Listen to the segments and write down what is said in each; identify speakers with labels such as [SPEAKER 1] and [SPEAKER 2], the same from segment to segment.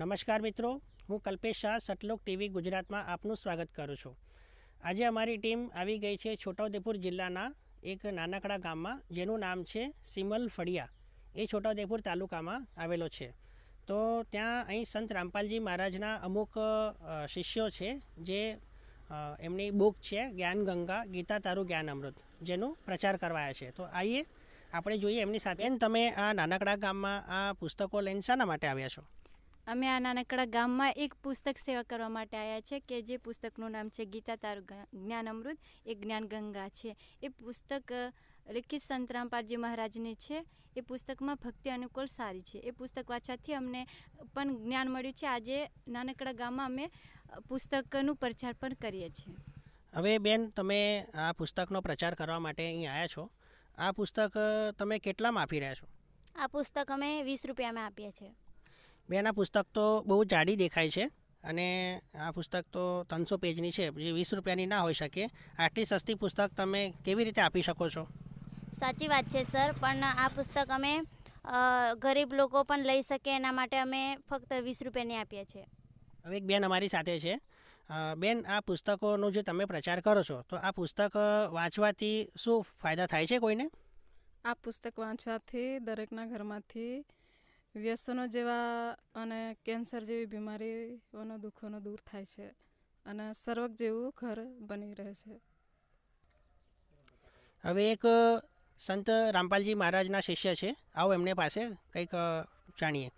[SPEAKER 1] નમસ્કાર મિત્રો, હું કલ્પેશ શાહ સતલોક ટીવી ગુજરાતમાં આપનું સ્વાગત કરું છું। આજે અમારી ટીમ આવી ગઈ છે છોટાઉદેપુર જિલ્લાના એક નાનકડા ગામમાં જેનું નામ છે સિમલ ફળિયા। એ છોટાઉદેપુર તાલુકામાં આવેલો છે। તો ત્યાં અહીં સંત રામપાલજી મહારાજના અમુક શિષ્યો છે જે એમની બુક છે જ્ઞાન ગંગા ગીતા તારું જ્ઞાન અમૃત જેનું પ્રચાર કરવા આવ્યા છે। તો આઈએ આપણે જોઈએ એમની સાથે। તમે આ નાનકડા ગામમાં આ પુસ્તકો લઈને શાના માટે આવ્યા છો?
[SPEAKER 2] અમે આ નાનકડા ગામમાં એક પુસ્તક સેવા કરવા માટે આવ્યા છે કે જે પુસ્તકનું નામ છે ગીતા તારું જ્ઞાન અમૃત એ જ્ઞાન ગંગા છે। એ પુસ્તક લિખિત સંત રામપાલજી મહારાજની છે। એ પુસ્તકમાં ભક્તિ અનુકૂળ સારી છે। એ પુસ્તક વાંચવાથી અમને પણ જ્ઞાન મળ્યું છે। આજે નાનકડા ગામમાં અમે પુસ્તકનું પ્રચાર પણ કરીએ છીએ।
[SPEAKER 1] હવે બેન, તમે આ પુસ્તકનો પ્રચાર કરવા માટે અહીં આવ્યા છો। આ પુસ્તક તમે કેટલામાં આપી રહ્યા છો?
[SPEAKER 3] આ પુસ્તક અમે 20 રૂપિયામાં આપીએ છીએ।
[SPEAKER 1] બેન, આ પુસ્તક તો બહુ જાડી દેખાય છે અને આ પુસ્તક તો 300 પેજની છે, જે 20 રૂપિયાની ના હોઈ શકે। આટલી સસ્તી પુસ્તક તમે કેવી રીતે આપી શકો છો?
[SPEAKER 3] સાચી વાત છે સર, પણ આ પુસ્તક અમે ગરીબ લોકો પણ લઈ શકે એના માટે અમે ફક્ત 20 રૂપિયાની આપીએ છીએ।
[SPEAKER 1] હવે એક બેન અમારી સાથે છે। બેન, આ પુસ્તકોનો જે તમે પ્રચાર કરો છો તો આ પુસ્તક વાંચવાથી શું ફાયદા થાય છે કોઈને?
[SPEAKER 4] આ પુસ્તક વાંચવાથી દરેકના ઘરમાંથી વ્યસનો જેવા અને કેન્સર જેવી બીમારીઓનો દુઃખોનો દૂર થાય છે અને સર્વક જેવું ઘર બની રહે છે।
[SPEAKER 1] હવે એક સંત રામપાલજી મહારાજના શિષ્ય છે, આવો એમને પાસે કંઈક જાણીએ।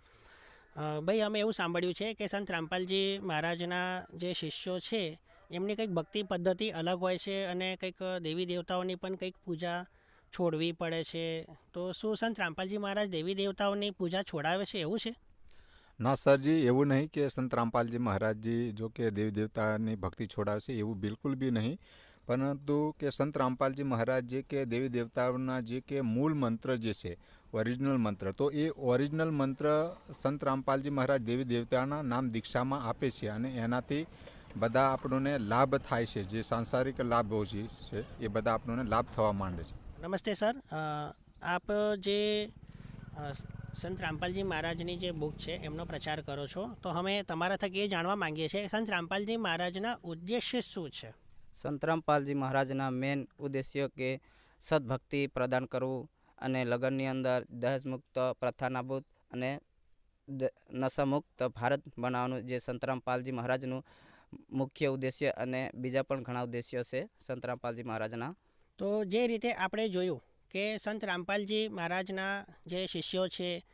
[SPEAKER 1] ભાઈ, અમે એવું સાંભળ્યું છે કે સંત રામપાલજી મહારાજના જે શિષ્યો છે એમની કંઈક ભક્તિ પદ્ધતિ અલગ હોય છે અને કંઈક દેવી દેવતાઓની પણ કંઈક પૂજા છોડવી પડે છે। તો શું સંત રામપાલજી મહારાજ દેવી દેવતાઓની પૂજા છોડાવે છે, એવું છે?
[SPEAKER 5] ના સરજી, એવું નહીં કે સંત રામપાલજી મહારાજજી જો કે દેવી દેવતાની ભક્તિ છોડાવશે એવું બિલકુલ બી નહીં, પરંતુ કે સંત રામપાલજી મહારાજ જે કે દેવી દેવતાઓના જે કે મૂળ મંત્ર જે છે ઓરિજિનલ મંત્ર, તો એ ઓરિજિનલ મંત્ર સંત રામપાલજી મહારાજ દેવી દેવતાના નામ દીક્ષામાં આપે છે અને એનાથી બધા આપણને લાભ થાય છે। જે સાંસારિક લાભો છે એ બધા આપણને લાભ થવા માંડે છે।
[SPEAKER 1] નમસ્તે સર, આપ જે સંત રામપાલજી મહારાજની જે બુક છે એમનો પ્રચાર કરો છો, તો અમે તમારા થકી એ જાણવા માંગીએ છીએ સંત રામપાલજી મહારાજના ઉદ્દેશ્ય શું છે?
[SPEAKER 6] સંત રામપાલજી મહારાજના મેન ઉદ્દેશ્ય કે સદભક્તિ પ્રદાન કરવું અને લગ્નની અંદર દહેજમુક્ત પ્રથા નાબૂદ અને નશામુક્ત ભારત બનાવવાનું જે સંત રામપાલજી મહારાજનું મુખ્ય ઉદ્દેશ્ય અને બીજા પણ ઘણા ઉદ્દેશ્યો છે સંત રામપાલજી મહારાજના।
[SPEAKER 1] તો જે રીતે આપણે જોયું કે સંત રામપાલજી મહારાજના જે શિષ્યો છે,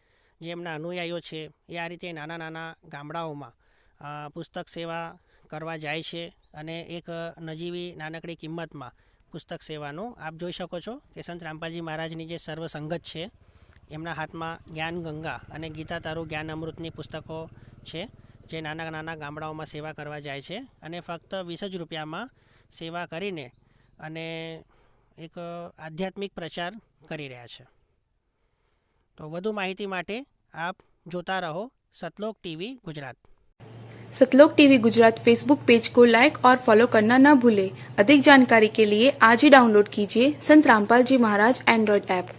[SPEAKER 1] જે એમના અનુયાયીઓ છે, એ આ રીતે નાના નાના ગામડાઓમાં પુસ્તક સેવા કરવા જાય છે અને એક નજીવી નાનકડી કિંમતમાં પુસ્તક સેવાનું આપ જોઈ શકો છો કે સંત રામપાલજી મહારાજની જે સર્વ સંગત છે એમના હાથમાં જ્ઞાન ગંગા અને ગીતા તારું જ્ઞાન અમૃતની પુસ્તકો છે, જે નાના નાના ગામડાઓમાં સેવા કરવા જાય છે અને ફક્ત 20 જ રૂપિયામાં સેવા કરીને અને એક આધ્યાત્મિક પ્રચાર કરી રહ્યા છે। તો વધુ માહિતી માટે આપ જોતા રહો सतलोक टीवी गुजरात।
[SPEAKER 7] सतलोक टीवी गुजरात फेसबुक पेज को लाइक और फॉलो करना न भूलें। अधिक जानकारी के लिए आज ही डाउनलोड कीजिए संत रामपाल जी महाराज एंड्रॉयड ऐप।